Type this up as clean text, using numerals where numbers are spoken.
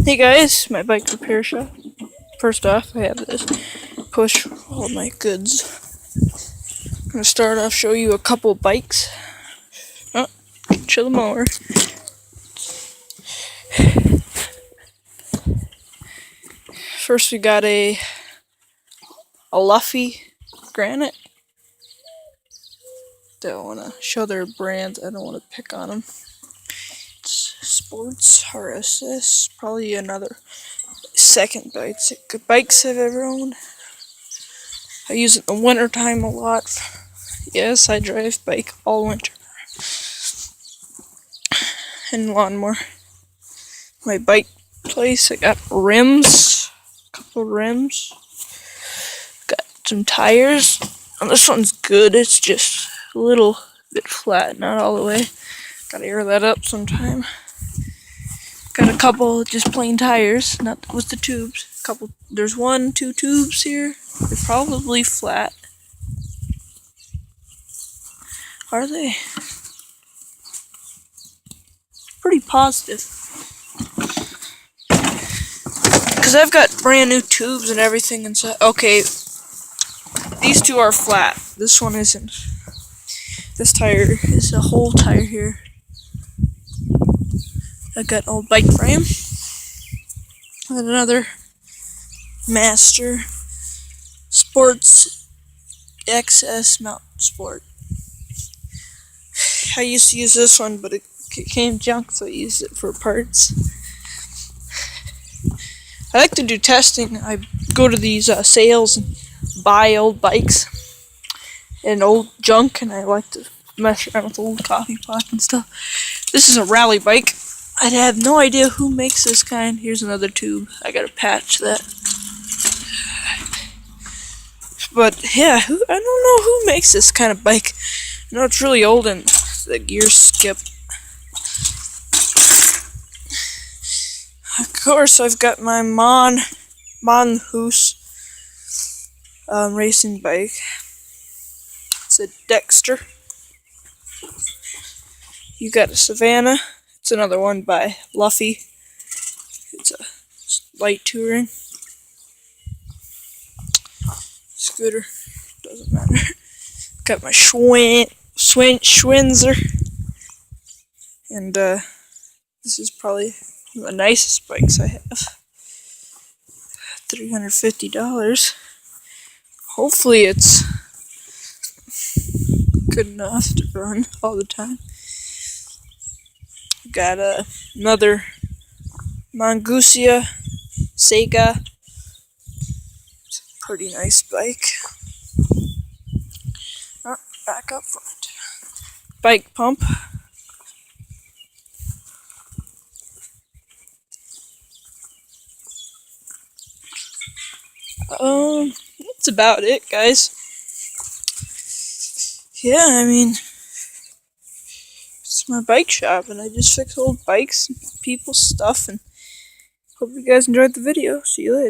Hey guys, my bike repair shop. First off, I have this push all my goods. I'm gonna start off show you a couple bikes. Oh, chill the mower. First we got a Luffy Granite. Don't wanna show their brand. I don't wanna pick on them. It's Sports RSS. Probably another second bikes I've ever owned. I use it in the winter time a lot. Yes, I drive bike all winter. And lawnmower. My bike place, I got rims. A couple rims. Got some tires. And this one's good, it's just a little bit flat, not all the way. Gotta air that up sometime. Got a couple just plain tires, not with the tubes. There's 2 tubes here. They're probably flat. Are they? Pretty positive. Because I've got brand new tubes and everything inside. Okay, these 2 are flat. This one isn't. This tire is a whole tire here. I got an old bike frame. And another Master Sports XS Mountain Sport. I used to use this one, but it came junk, so I used it for parts. I like to do testing. I go to these sales and buy old bikes and old junk, and I like to mess around with old coffee pots and stuff. This is a rally bike. I have no idea who makes this kind. Here's another tube. I gotta patch that. But yeah, I don't know who makes this kind of bike. I know it's really old and the gears skip. Of course, I've got my Mongoose racing bike. It's a Dexter. You got a Savannah. It's another one by Luffy. It's a light touring scooter. Doesn't matter. Got my Schwinzer. And this is probably one of the nicest bikes I have. $350. Hopefully it's good enough to run all the time. Got another Mongoose Sega. It's a pretty nice bike. Oh, back up front. Bike pump. That's about it, guys. Yeah, I mean, it's my bike shop, and I just fix old bikes and people's stuff, and hope you guys enjoyed the video. See you later.